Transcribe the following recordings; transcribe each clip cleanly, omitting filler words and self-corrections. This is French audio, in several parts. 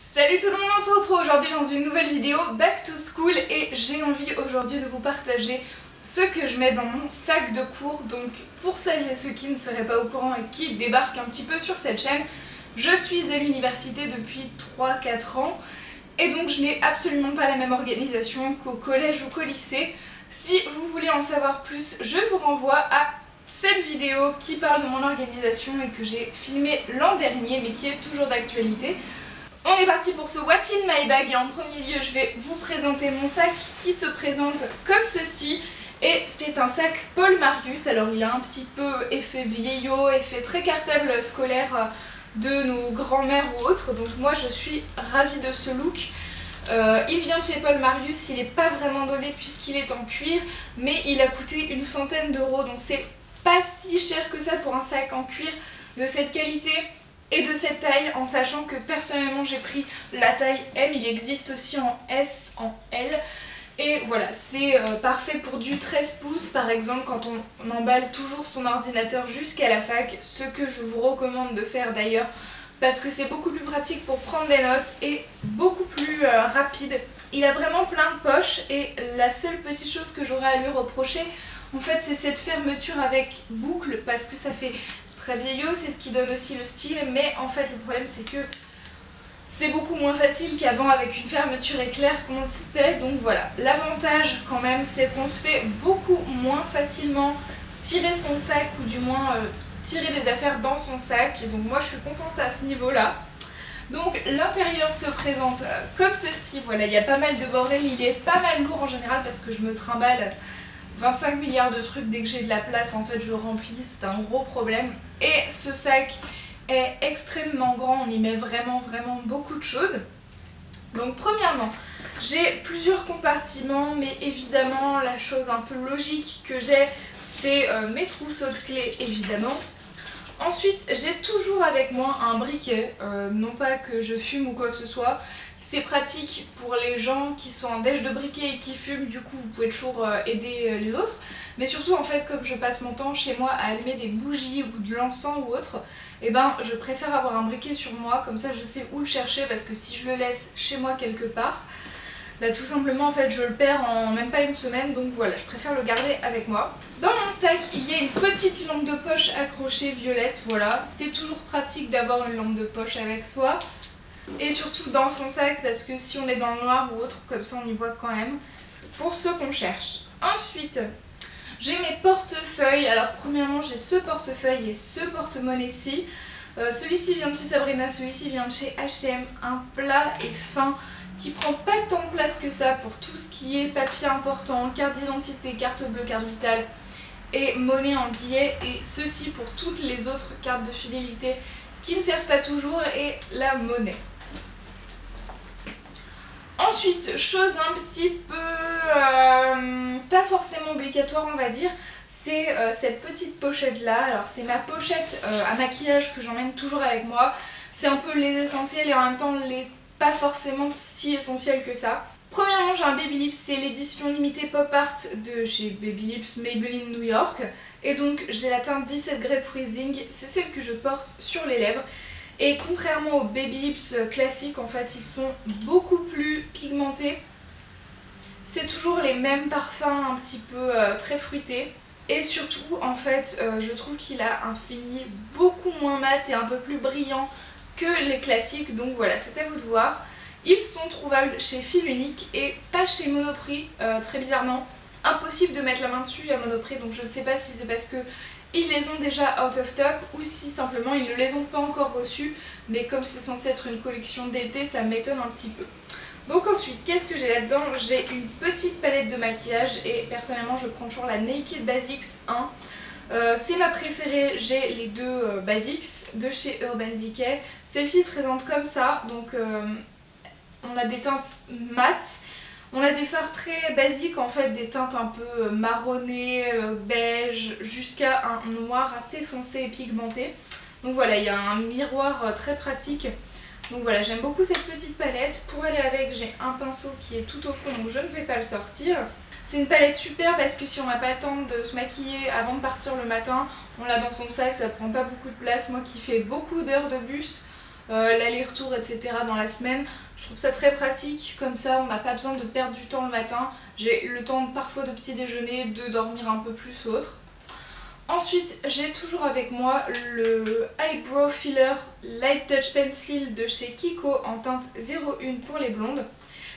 Salut tout le monde, on se retrouve aujourd'hui dans une nouvelle vidéo Back to School et j'ai envie aujourd'hui de vous partager ce que je mets dans mon sac de cours. Donc pour celles et ceux qui ne seraient pas au courant et qui débarquent un petit peu sur cette chaîne, je suis à l'université depuis 3-4 ans et donc je n'ai absolument pas la même organisation qu'au collège ou qu'au lycée. Si vous voulez en savoir plus, je vous renvoie à cette vidéo qui parle de mon organisation et que j'ai filmée l'an dernier mais qui est toujours d'actualité. On est parti pour ce What's in my bag et en premier lieu je vais vous présenter mon sac qui se présente comme ceci et c'est un sac Paul Marius. Alors il a un petit peu effet vieillot, effet très cartable scolaire de nos grands-mères ou autres, donc moi je suis ravie de ce look. Il vient de chez Paul Marius, il n'est pas vraiment donné puisqu'il est en cuir, mais il a coûté une centaine d'euros, donc c'est pas si cher que ça pour un sac en cuir de cette qualité et de cette taille, en sachant que personnellement j'ai pris la taille M, il existe aussi en S, en L, et voilà, c'est parfait pour du 13 pouces par exemple quand on emballe toujours son ordinateur jusqu'à la fac, ce que je vous recommande de faire d'ailleurs parce que c'est beaucoup plus pratique pour prendre des notes et beaucoup plus rapide. Il a vraiment plein de poches et la seule petite chose que j'aurais à lui reprocher en fait c'est cette fermeture avec boucle parce que ça fait très vieillot, c'est ce qui donne aussi le style, mais en fait le problème c'est que c'est beaucoup moins facile qu'avant avec une fermeture éclair qu'on s'y paie, donc voilà. L'avantage quand même c'est qu'on se fait beaucoup moins facilement tirer son sac ou du moins tirer les affaires dans son sac, et donc moi je suis contente à ce niveau là. Donc l'intérieur se présente comme ceci, voilà, il y a pas mal de bordel, il est pas mal lourd en général parce que je me trimballe 25 milliards de trucs, dès que j'ai de la place en fait je remplis, c'est un gros problème. Et ce sac est extrêmement grand, on y met vraiment beaucoup de choses. Donc premièrement, j'ai plusieurs compartiments, mais évidemment la chose un peu logique que j'ai, c'est mes trousseaux de clés évidemment. Ensuite, j'ai toujours avec moi un briquet, non pas que je fume ou quoi que ce soit. C'est pratique pour les gens qui sont en déj de briquet et qui fument, du coup vous pouvez toujours aider les autres. Mais surtout en fait, comme je passe mon temps chez moi à allumer des bougies ou de l'encens ou autre, et ben je préfère avoir un briquet sur moi, comme ça je sais où le chercher, parce que si je le laisse chez moi quelque part, bah, tout simplement en fait je le perds en même pas une semaine, donc voilà, je préfère le garder avec moi. Dans mon sac il y a une petite lampe de poche accrochée violette, voilà, c'est toujours pratique d'avoir une lampe de poche avec soi. Et surtout dans son sac parce que si on est dans le noir ou autre, comme ça on y voit quand même, pour ceux qu'on cherche. Ensuite, j'ai mes portefeuilles. Alors premièrement j'ai ce portefeuille et ce porte-monnaie-ci. Celui-ci vient de chez Sabrina, celui-ci vient de chez H&M, un plat et fin qui prend pas tant de place que ça pour tout ce qui est papier important, carte d'identité, carte bleue, carte vitale et monnaie en billets, et ceci pour toutes les autres cartes de fidélité qui ne servent pas toujours et la monnaie. Ensuite, chose un petit peu pas forcément obligatoire on va dire, c'est cette petite pochette là. Alors c'est ma pochette à maquillage que j'emmène toujours avec moi. C'est un peu les essentiels et en même temps les pas forcément si essentiels que ça. Premièrement j'ai un Baby Lips, c'est l'édition limitée Pop Art de chez Baby Lips Maybelline New York. Et donc j'ai la teinte 17 Grape Freezing, c'est celle que je porte sur les lèvres. Et contrairement aux Baby Lips classiques, en fait, ils sont beaucoup plus pigmentés. C'est toujours les mêmes parfums un petit peu très fruités. Et surtout, en fait, je trouve qu'il a un fini beaucoup moins mat et un peu plus brillant que les classiques. Donc voilà, c'est à vous de voir. Ils sont trouvables chez Fil Unique et pas chez Monoprix, très bizarrement. Impossible de mettre la main dessus à Monoprix, donc je ne sais pas si c'est parce que ils les ont déjà out of stock ou si simplement ils ne les ont pas encore reçus, mais comme c'est censé être une collection d'été, ça m'étonne un petit peu. Donc ensuite, qu'est-ce que j'ai là-dedans? J'ai une petite palette de maquillage et personnellement je prends toujours la Naked Basics 1. C'est ma préférée, j'ai les deux Basics de chez Urban Decay. Celle-ci se présente comme ça, donc on a des teintes mates. On a des fards très basiques en fait, des teintes un peu marronnées, beige, jusqu'à un noir assez foncé et pigmenté. Donc voilà, il y a un miroir très pratique. Donc voilà, j'aime beaucoup cette petite palette. Pour aller avec, j'ai un pinceau qui est tout au fond, donc je ne vais pas le sortir. C'est une palette super parce que si on n'a pas le temps de se maquiller avant de partir le matin, on l'a dans son sac, ça prend pas beaucoup de place. Moi qui fais beaucoup d'heures de bus, l'aller-retour etc. dans la semaine. Je trouve ça très pratique, comme ça on n'a pas besoin de perdre du temps le matin. J'ai le temps parfois de petit déjeuner, de dormir un peu plus ou autre. Ensuite, j'ai toujours avec moi le Eyebrow Filler Light Touch Pencil de chez Kiko en teinte 01 pour les blondes.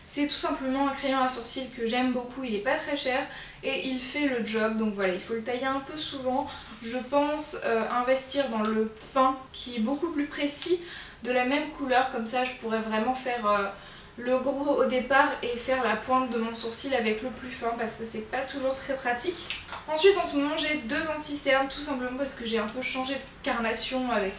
C'est tout simplement un crayon à sourcils que j'aime beaucoup, il est pas très cher et il fait le job, donc voilà, il faut le tailler un peu souvent. Je pense investir dans le fin qui est beaucoup plus précis, de la même couleur, comme ça je pourrais vraiment faire le gros au départ et faire la pointe de mon sourcil avec le plus fin parce que c'est pas toujours très pratique. Ensuite en ce moment j'ai 2 anti-cernes tout simplement parce que j'ai un peu changé de carnation avec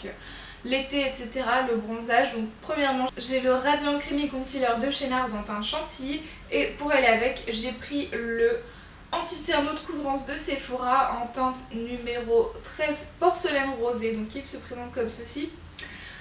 l'été etc, le bronzage. Donc premièrement j'ai le Radiant Creamy Concealer de chez NARS en teinte chantilly et pour aller avec j'ai pris le anti-cerne haute couvrance de Sephora en teinte numéro 13 porcelaine rosée, donc il se présente comme ceci.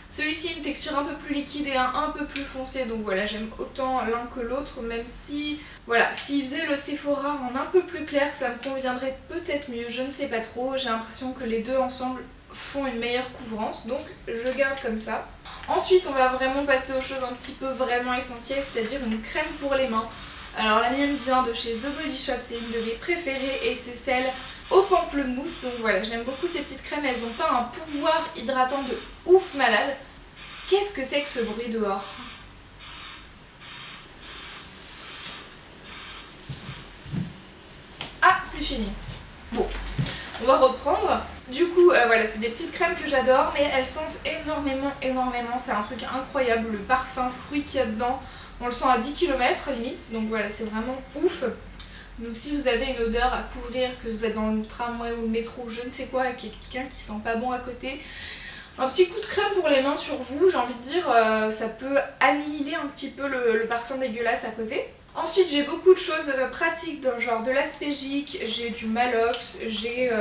Celui-ci a une texture un peu plus liquide et un peu plus foncé, donc voilà, j'aime autant l'un que l'autre, même si, voilà, s'il faisait le Sephora en un peu plus clair, ça me conviendrait peut-être mieux, je ne sais pas trop, j'ai l'impression que les deux ensemble font une meilleure couvrance, donc je garde comme ça. Ensuite, on va vraiment passer aux choses un petit peu vraiment essentielles, c'est-à-dire une crème pour les mains. Alors la mienne vient de chez The Body Shop, c'est une de mes préférées et c'est celle au pamplemousse, donc voilà, j'aime beaucoup ces petites crèmes, elles n'ont pas un pouvoir hydratant de ouf malade. Qu'est-ce que c'est que ce bruit dehors? Ah, c'est fini. Bon, on va reprendre. Du coup, voilà, c'est des petites crèmes que j'adore, mais elles sentent énormément, c'est un truc incroyable, le parfum fruit qu'il y a dedans, on le sent à 10 km limite, donc voilà, c'est vraiment ouf. Donc si vous avez une odeur à couvrir, que vous êtes dans le tramway ou le métro ou je ne sais quoi, et qu'il y a quelqu'un qui sent pas bon à côté, un petit coup de crème pour les mains sur vous, j'ai envie de dire, ça peut annihiler un petit peu le parfum dégueulasse à côté. Ensuite j'ai beaucoup de choses pratiques, dans, genre de l'aspégique, j'ai du Malox, j'ai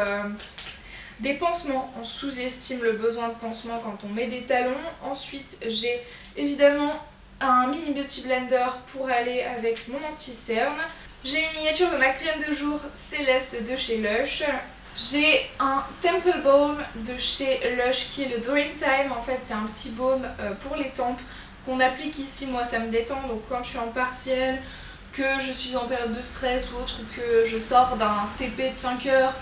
des pansements, on sous-estime le besoin de pansements quand on met des talons. Ensuite j'ai évidemment un mini beauty blender pour aller avec mon anti-cerne. J'ai une miniature de ma crème de jour Céleste de chez Lush. J'ai un Temple Balm de chez Lush qui est le Dreamtime. En fait c'est un petit baume pour les tempes qu'on applique ici. Moi ça me détend, donc quand je suis en partiel, que je suis en période de stress ou autre, ou que je sors d'un TP de 5 heures,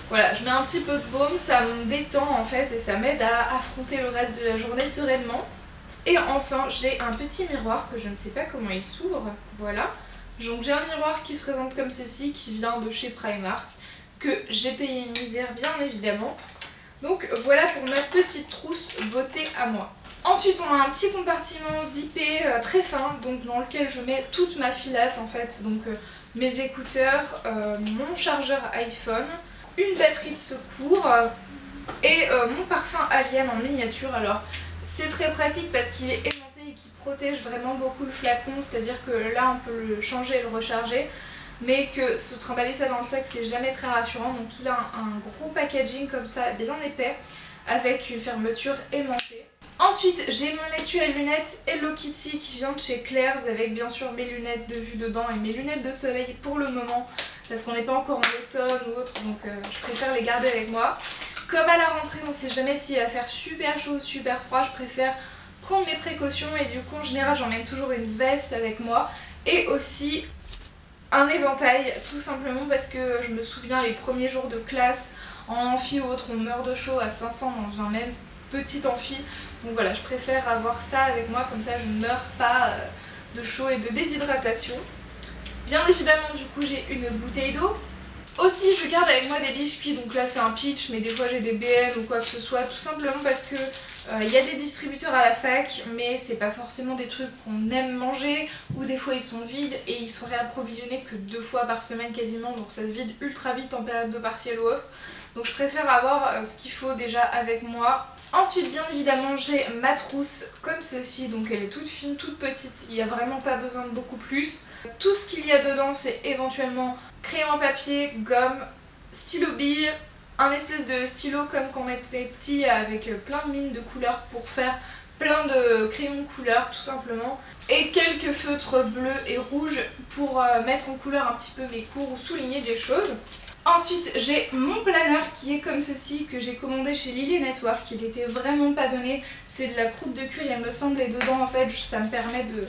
voilà, je mets un petit peu de baume, ça me détend en fait et ça m'aide à affronter le reste de la journée sereinement. Et enfin j'ai un petit miroir que je ne sais pas comment il s'ouvre, voilà. Donc j'ai un miroir qui se présente comme ceci, qui vient de chez Primark, que j'ai payé une misère bien évidemment. Donc voilà pour ma petite trousse beauté à moi. Ensuite on a un petit compartiment zippé très fin, donc dans lequel je mets toute ma filasse en fait, donc mes écouteurs, mon chargeur iPhone, une batterie de secours et mon parfum Alien en miniature. Alors c'est très pratique parce qu'il est aimanté et qu'il protège vraiment beaucoup le flacon, c'est-à-dire que là on peut le changer et le recharger, mais que se trimballer ça dans le sac c'est jamais très rassurant, donc il a un gros packaging comme ça bien épais avec une fermeture aimantée. Ensuite j'ai mon étui à lunettes Hello Kitty qui vient de chez Claire's avec bien sûr mes lunettes de vue dedans et mes lunettes de soleil pour le moment parce qu'on n'est pas encore en automne ou autre, donc je préfère les garder avec moi. Comme à la rentrée on sait jamais s'il va faire super chaud ou super froid, je préfère prendre mes précautions et du coup en général j'emmène toujours une veste avec moi et aussi un éventail, tout simplement parce que je me souviens les premiers jours de classe en amphi ou autre on meurt de chaud à 500 dans un même petit amphi, donc voilà je préfère avoir ça avec moi, comme ça je ne meurs pas de chaud et de déshydratation. Bien évidemment du coup j'ai une bouteille d'eau. Aussi je garde avec moi des biscuits, donc là c'est un Peach mais des fois j'ai des BM ou quoi que ce soit, tout simplement parce que il y a des distributeurs à la fac mais c'est pas forcément des trucs qu'on aime manger, ou des fois ils sont vides et ils sont réapprovisionnés que 2 fois par semaine quasiment, donc ça se vide ultra vite en période de partiel ou autre, donc je préfère avoir ce qu'il faut déjà avec moi. Ensuite bien évidemment j'ai ma trousse comme ceci, donc elle est toute fine, toute petite, il n'y a vraiment pas besoin de beaucoup plus. Tout ce qu'il y a dedans c'est éventuellement crayon à papier, gomme, stylo bille, un espèce de stylo comme quand on était petit avec plein de mines de couleurs pour faire plein de crayons de couleurs tout simplement, et quelques feutres bleus et rouges pour mettre en couleur un petit peu mes cours ou souligner des choses. Ensuite, j'ai mon planeur qui est comme ceci, que j'ai commandé chez Lily Network. Il était vraiment pas donné, c'est de la croûte de cuir il me semble, et dedans en fait ça me permet de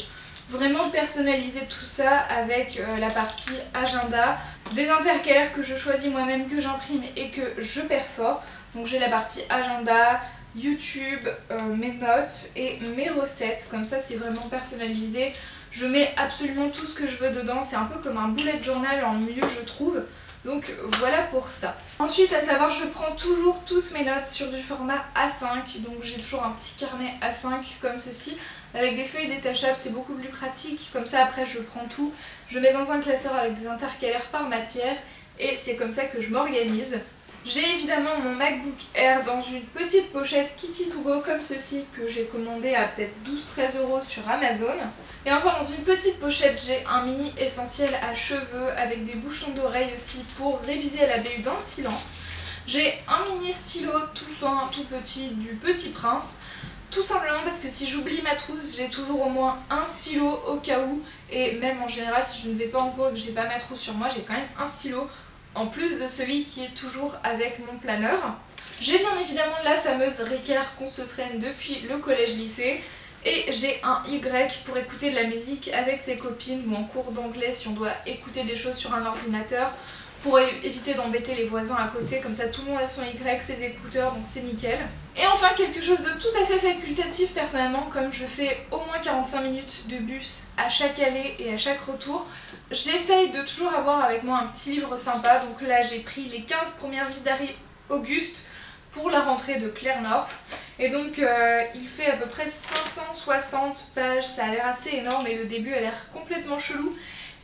vraiment personnaliser tout ça avec la partie agenda, des intercalaires que je choisis moi-même, que j'imprime et que je perfore. Donc j'ai la partie agenda, YouTube, mes notes et mes recettes, comme ça c'est vraiment personnalisé. Je mets absolument tout ce que je veux dedans, c'est un peu comme un bullet journal en mieux je trouve. Donc voilà pour ça. Ensuite, à savoir, je prends toujours toutes mes notes sur du format A5. Donc j'ai toujours un petit carnet A5 comme ceci. Avec des feuilles détachables, c'est beaucoup plus pratique. Comme ça, après, je prends tout. Je mets dans un classeur avec des intercalaires par matière. Et c'est comme ça que je m'organise. J'ai évidemment mon MacBook Air dans une petite pochette Kitty To Go comme ceci que j'ai commandé à peut-être 12-13 € sur Amazon. Et enfin dans une petite pochette j'ai un mini essentiel à cheveux avec des bouchons d'oreilles aussi pour réviser à la BU dans le silence. J'ai un mini stylo tout fin, tout petit du Petit Prince. Tout simplement parce que si j'oublie ma trousse, j'ai toujours au moins un stylo au cas où. Et même en général si je ne vais pas en cours et que j'ai pas ma trousse sur moi, j'ai quand même un stylo. En plus de celui qui est toujours avec mon planeur. J'ai bien évidemment la fameuse Ricard qu'on se traîne depuis le collège-lycée. Et j'ai un Y pour écouter de la musique avec ses copines ou en cours d'anglais si on doit écouter des choses sur un ordinateur. Pour éviter d'embêter les voisins à côté, comme ça tout le monde a son Y, ses écouteurs, donc c'est nickel. Et enfin quelque chose de tout à fait facultatif personnellement, comme je fais au moins 45 minutes de bus à chaque allée et à chaque retour, j'essaye de toujours avoir avec moi un petit livre sympa. Donc là j'ai pris les 15 premières vies d'Harry Auguste pour la rentrée de Claire North. Et donc il fait à peu près 560 pages, ça a l'air assez énorme et le début a l'air complètement chelou.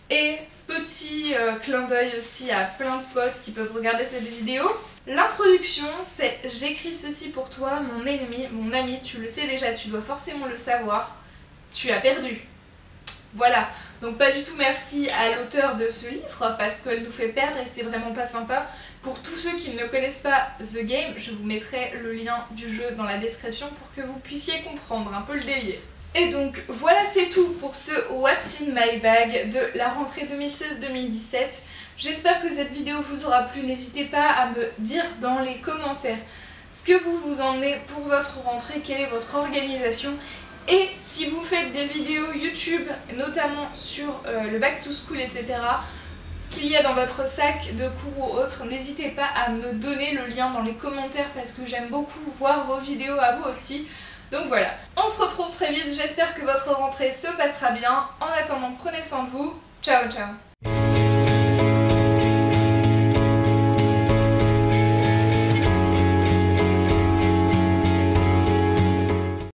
Et petit clin d'œil aussi à plein de potes qui peuvent regarder cette vidéo. L'introduction c'est « J'écris ceci pour toi, mon ennemi, mon ami, tu le sais déjà, tu dois forcément le savoir, tu as perdu. » Voilà, donc pas du tout merci à l'auteur de ce livre parce qu'elle nous fait perdre et c'est vraiment pas sympa. Pour tous ceux qui ne connaissent pas The Game, je vous mettrai le lien du jeu dans la description pour que vous puissiez comprendre un peu le délire. Et donc voilà, c'est tout pour ce What's in my bag de la rentrée 2016-2017. J'espère que cette vidéo vous aura plu. N'hésitez pas à me dire dans les commentaires ce que vous vous emmenez pour votre rentrée, quelle est votre organisation. Et si vous faites des vidéos YouTube, notamment sur le back to school, etc., ce qu'il y a dans votre sac de cours ou autre, n'hésitez pas à me donner le lien dans les commentaires parce que j'aime beaucoup voir vos vidéos à vous aussi. Donc voilà, on se retrouve très vite, j'espère que votre rentrée se passera bien. En attendant, prenez soin de vous. Ciao ciao.